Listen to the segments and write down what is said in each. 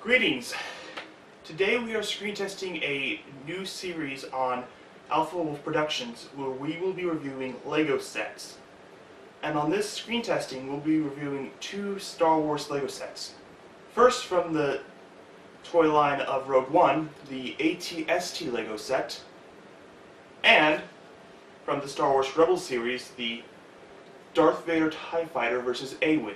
Greetings! Today we are screen testing a new series on Alpha Wolf Productions where we will be reviewing LEGO sets. And on this screen testing we'll be reviewing two Star Wars LEGO sets. First, from the toy line of Rogue One, the ATST LEGO set, and from the Star Wars Rebels series, the Darth Vader TIE Fighter vs. A-Wing.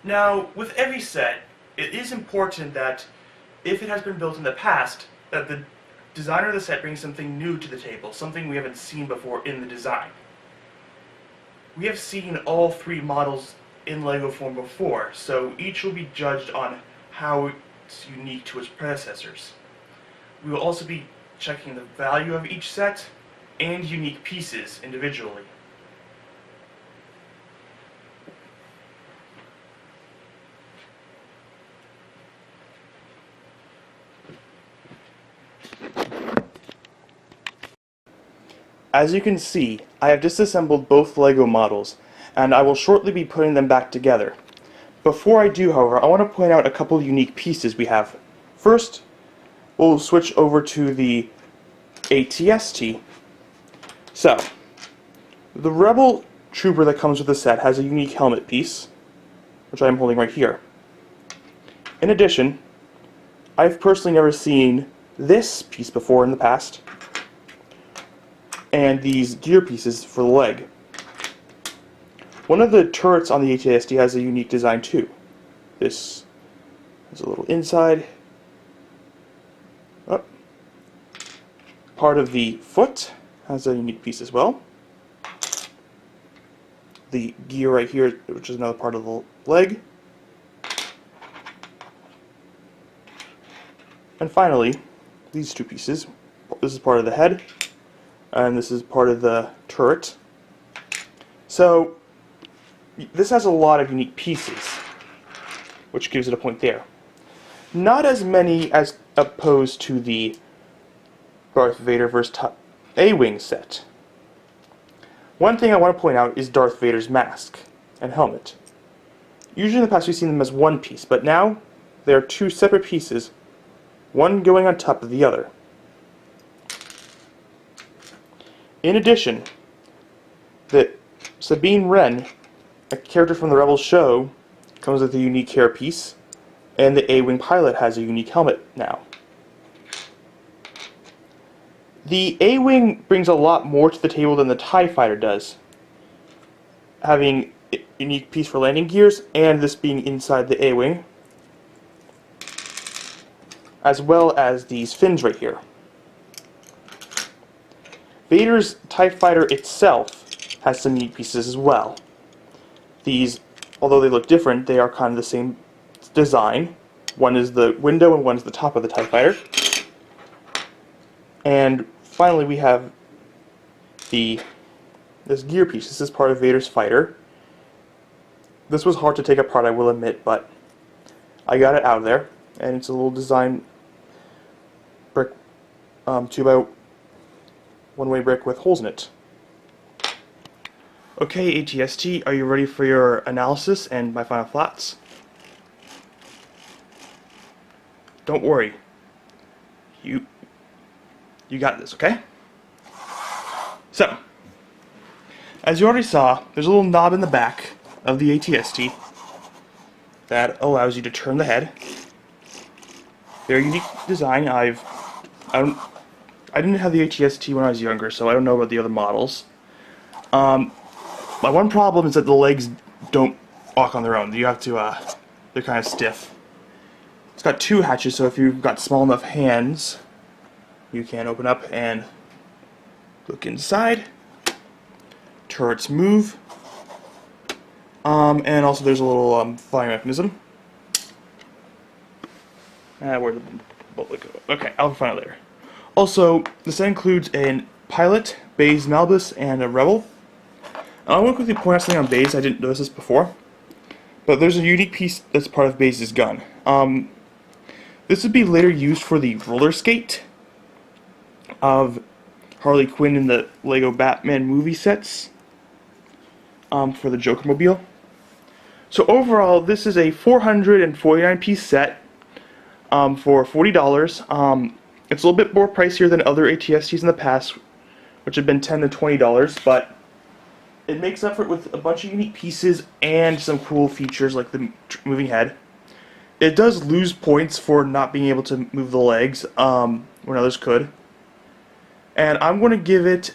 Now, with every set, it is important that, if it has been built in the past, that the designer of the set brings something new to the table, something we haven't seen before in the design. We have seen all three models in LEGO form before, so each will be judged on how it's unique to its predecessors. We will also be checking the value of each set and unique pieces individually. As you can see, I have disassembled both LEGO models, and I will shortly be putting them back together. Before I do, however, I want to point out a couple of unique pieces we have. First, we'll switch over to the ATST. So, the Rebel Trooper that comes with the set has a unique helmet piece, which I am holding right here. In addition, I've personally never seen this piece before in the past, and these gear pieces for the leg. One of the turrets on the ATST has a unique design too. This has a little inside. Oh. Part of the foot has a unique piece as well. The gear right here, which is another part of the leg. And finally, these two pieces. This is part of the head, and this is part of the turret. So this has a lot of unique pieces, which gives it a point there. Not as many as opposed to the Darth Vader vs. A-Wing set. One thing I want to point out is Darth Vader's mask and helmet. Usually in the past we've seen them as one piece, but now they are two separate pieces, one going on top of the other. In addition, the Sabine Wren, a character from the Rebels show, comes with a unique hair piece, and the A-Wing pilot has a unique helmet now. The A-Wing brings a lot more to the table than the TIE Fighter does, having a unique piece for landing gears, and this being inside the A-Wing, as well as these fins right here. Vader's TIE Fighter itself has some neat pieces as well. These, although they look different, they are kind of the same design. One is the window and one is the top of the TIE Fighter. And finally we have this gear piece. This is part of Vader's fighter. This was hard to take apart, I will admit, but I got it out of there. And it's a little design brick, 2x one-way brick with holes in it. Okay, ATST, are you ready for your analysis and my final thoughts? Don't worry. You got this, okay? So, as you already saw, there's a little knob in the back of the ATST that allows you to turn the head. Very unique design. I didn't have the ATST when I was younger, so I don't know about the other models. My one problem is that the legs don't walk on their own. You have to, they're kind of stiff. It's got two hatches, so if you've got small enough hands, you can open up and look inside. Turrets move. And also there's a little flying mechanism. Where'd the bullet go? Okay, I'll find it later. Also, the set includes a pilot, Baze Malbus, and a Rebel. I want to quickly point out something on Baze. I didn't notice this before. But there's a unique piece that's part of Baze's gun. This would be later used for the roller skate of Harley Quinn in the Lego Batman movie sets for the Joker Mobile. So overall, this is a 449 piece set for $40. It's a little bit more pricier than other ATSTs in the past, which have been $10 to $20, but it makes up for it with a bunch of unique pieces and some cool features like the moving head. It does lose points for not being able to move the legs when others could. And I'm going to give it,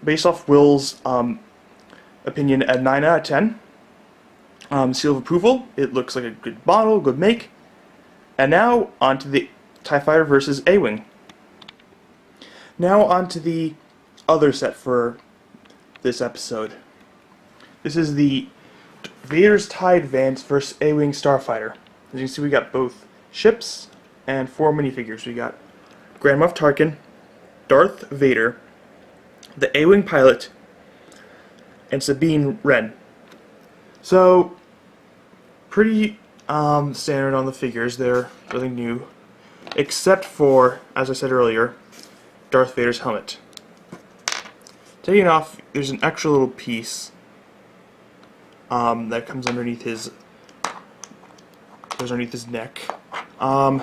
based off Will's opinion, a 9 out of 10. Seal of approval. It looks like a good model, good make. And now onto the TIE Fighter versus A-Wing. Now onto the other set for this episode. This is the Vader's TIE Advance versus A-Wing Starfighter. As you can see, we got both ships and 4 minifigures. We got Grand Moff Tarkin, Darth Vader, the A-Wing pilot, and Sabine Wren. So, pretty standard on the figures. They're nothing new, except for, as I said earlier, Darth Vader's helmet. Taking off, there's an extra little piece that comes underneath his neck. Now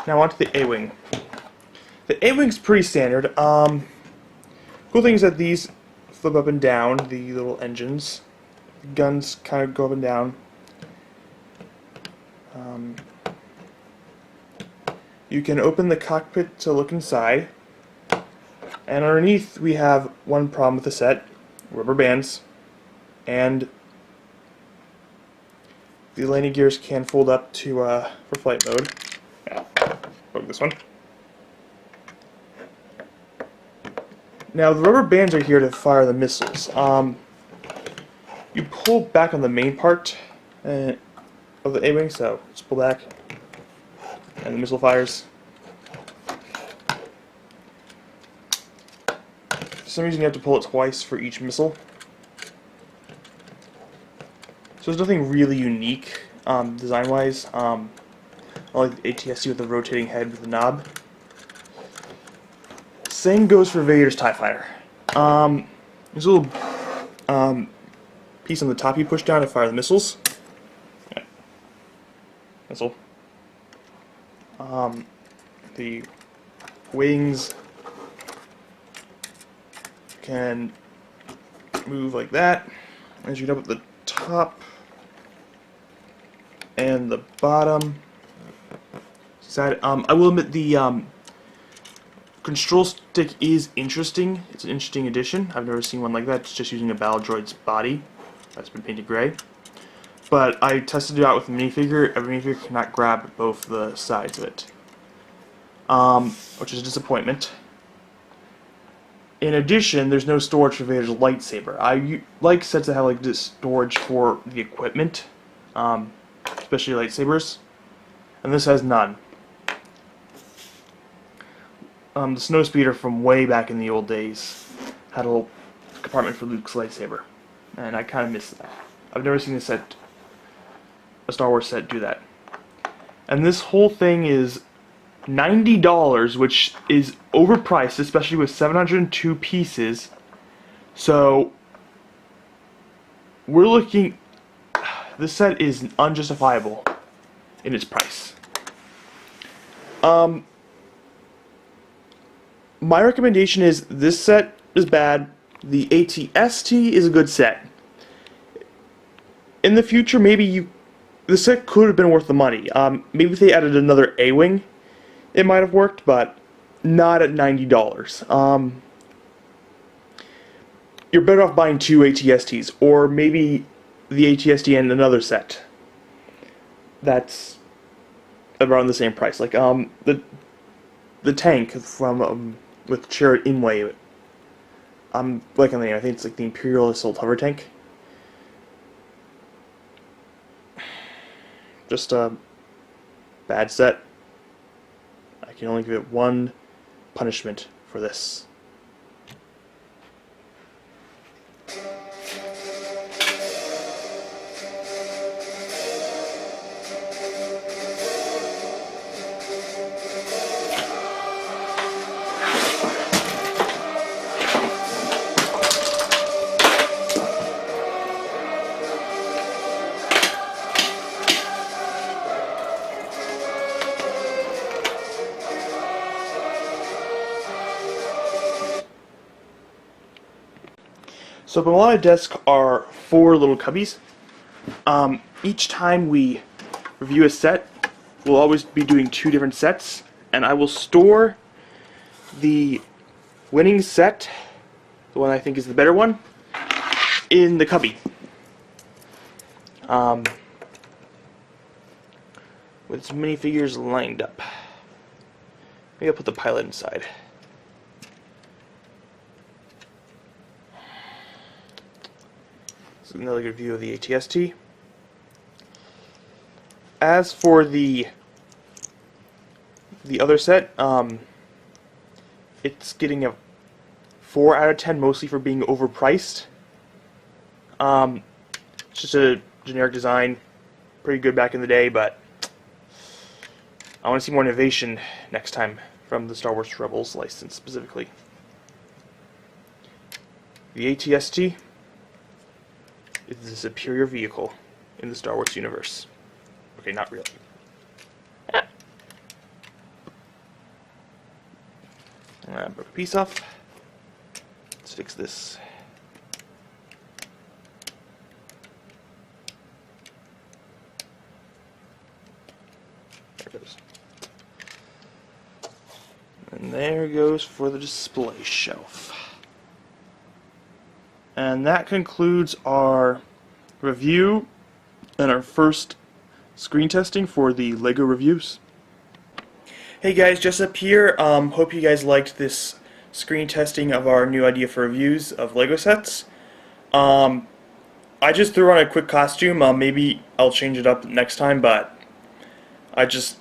onto the A-Wing. The A-Wing's pretty standard. Cool thing is that these flip up and down, the little engines. The guns kind of go up and down. You can open the cockpit to look inside. And underneath we have one problem with the set: rubber bands, and the landing gears can fold up to for flight mode. Yeah, poke this one. Now the rubber bands are here to fire the missiles. You pull back on the main part of the A-Wing, so just pull back, and the missile fires. For some reason you have to pull it twice for each missile. So there's nothing really unique design-wise. I like the ATST with the rotating head with the knob. Same goes for Vader's TIE Fighter. There's a little piece on the top you push down to fire the missiles. Yeah. Missile. The wings can move like that as you get up at the top and the bottom side. I will admit the control stick is interesting. It's an interesting addition. I've never seen one like that. It's just using a battle droid's body that's been painted gray. But I tested it out with a minifigure. Every minifigure cannot grab both the sides of it, which is a disappointment. In addition, there's no storage for Vader's lightsaber. I like sets that have like this storage for the equipment, especially lightsabers, and this has none. The Snowspeeder from way back in the old days had a little compartment for Luke's lightsaber, and I kind of miss that. I've never seen a Star Wars set do that. And this whole thing is $90, which is overpriced, especially with 702 pieces. So we're looking. This set is unjustifiable in its price. My recommendation is this set is bad. The ATST is a good set. In the future, maybe the set could have been worth the money. Maybe if they added another A-Wing, it might have worked, but not at $90. You're better off buying 2 ATSTs, or maybe the ATST and another set. That's around the same price. Like the tank from with Chirrut Imwe. I'm blanking on the name. I think it's like the Imperial Assault Hover Tank. Just a bad set. I can only give it one punishment for this. So below my desk are 4 little cubbies. Each time we review a set, we'll always be doing 2 different sets, and I will store the winning set, the one I think is the better one, in the cubby. With its minifigures lined up. Maybe I'll put the pilot inside. This is another good view of the ATST. As for the other set, it's getting a 4 out of 10, mostly for being overpriced. It's just a generic design, pretty good back in the day, but I want to see more innovation next time from the Star Wars Rebels license specifically. The ATST is the superior vehicle in the Star Wars universe. Okay, not really. Broke a piece off. Let's fix this. There it goes. And there goes for the display shelf. And that concludes our review and our first screen testing for the LEGO reviews. Hey guys, Jessup here. Hope you guys liked this screen testing of our new idea for reviews of LEGO sets. I just threw on a quick costume. Maybe I'll change it up next time, but I just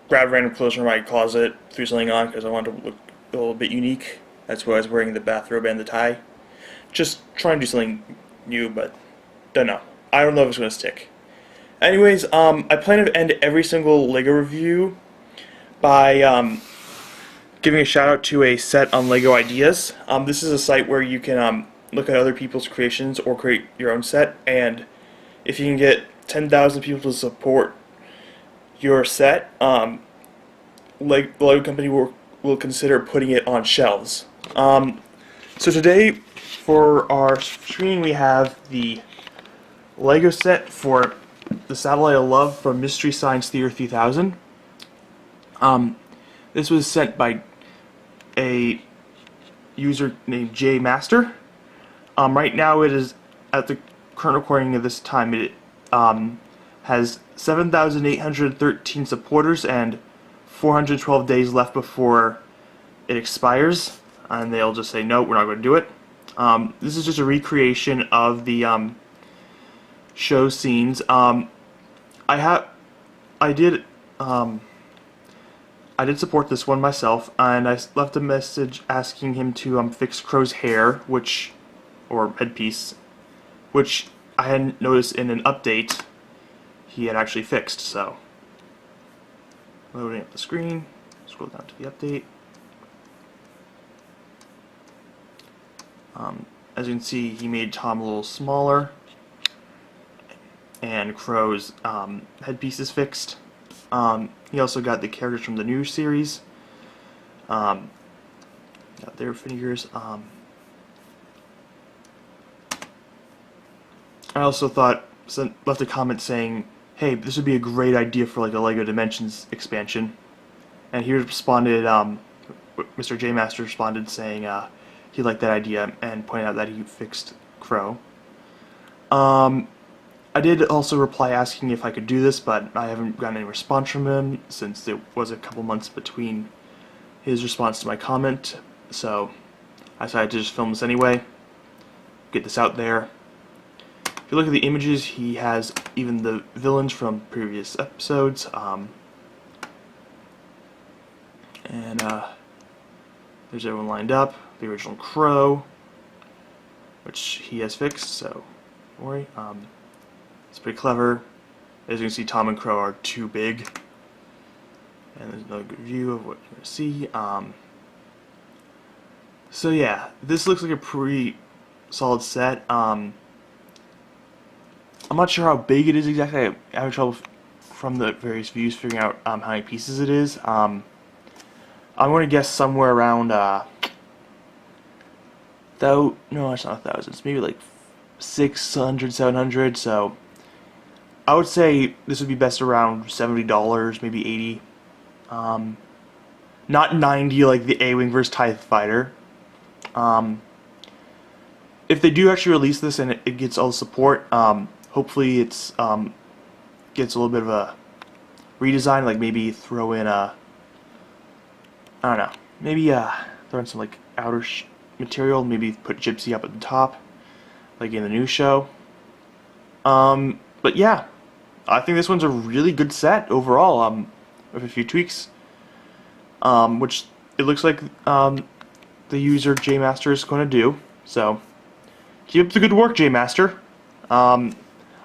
grabbed random clothes from my closet, threw something on because I wanted to look a little bit unique. That's why I was wearing the bathrobe and the tie. Just trying to do something new, but don't know. I don't know if it's going to stick. Anyways, I plan to end every single LEGO review by giving a shout out to a set on LEGO Ideas. This is a site where you can look at other people's creations or create your own set, and if you can get 10,000 people to support your set, the LEGO company will consider putting it on shelves. So today, for our screen, we have the LEGO set for the Satellite of Love from Mystery Science Theater 3000. This was sent by a user named J Master. Right now, it is at the current recording of this time. It has 7,813 supporters and 412 days left before it expires, and they'll just say no, we're not going to do it. This is just a recreation of the show scenes. I did support this one myself, and I left a message asking him to fix Crow's hair, or headpiece, which I hadn't noticed in an update he had actually fixed. So, loading up the screen, scroll down to the update. As you can see, he made Tom a little smaller, and Crow's headpiece is fixed. He also got the characters from the new series. Got their figures. I also left a comment saying, hey, this would be a great idea for like a LEGO Dimensions expansion. And he responded, Mr. J Master responded saying he liked that idea and pointed out that he fixed Crow. I did also reply asking if I could do this, but I haven't gotten any response from him since it was a couple months between his response to my comment, so I decided to just film this anyway, get this out there. If you look at the images, he has even the villains from previous episodes, and there's everyone lined up, the original Crow, which he has fixed, so don't worry. It's pretty clever. As you can see, Tom and Crow are too big. And there's another good view of what you're going to see. So yeah, this looks like a pretty solid set. I'm not sure how big it is exactly. I'm having trouble from the various views figuring out how many pieces it is. I'm going to guess somewhere around though. No, it's not 1,000. It's maybe like 600, 700. So I would say this would be best around $70, maybe 80. Not 90 like the A-Wing vs. TIE Fighter. If they do actually release this and it gets all the support, hopefully it's gets a little bit of a redesign, like maybe throw in a, I don't know, maybe throw in some like outer material, maybe put Gypsy up at the top, like in the new show. But yeah, I think this one's a really good set overall, with a few tweaks, which it looks like the user J Master is going to do. So keep up the good work, J Master. I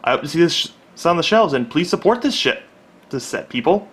hope to see this on the shelves, and please support this set, people.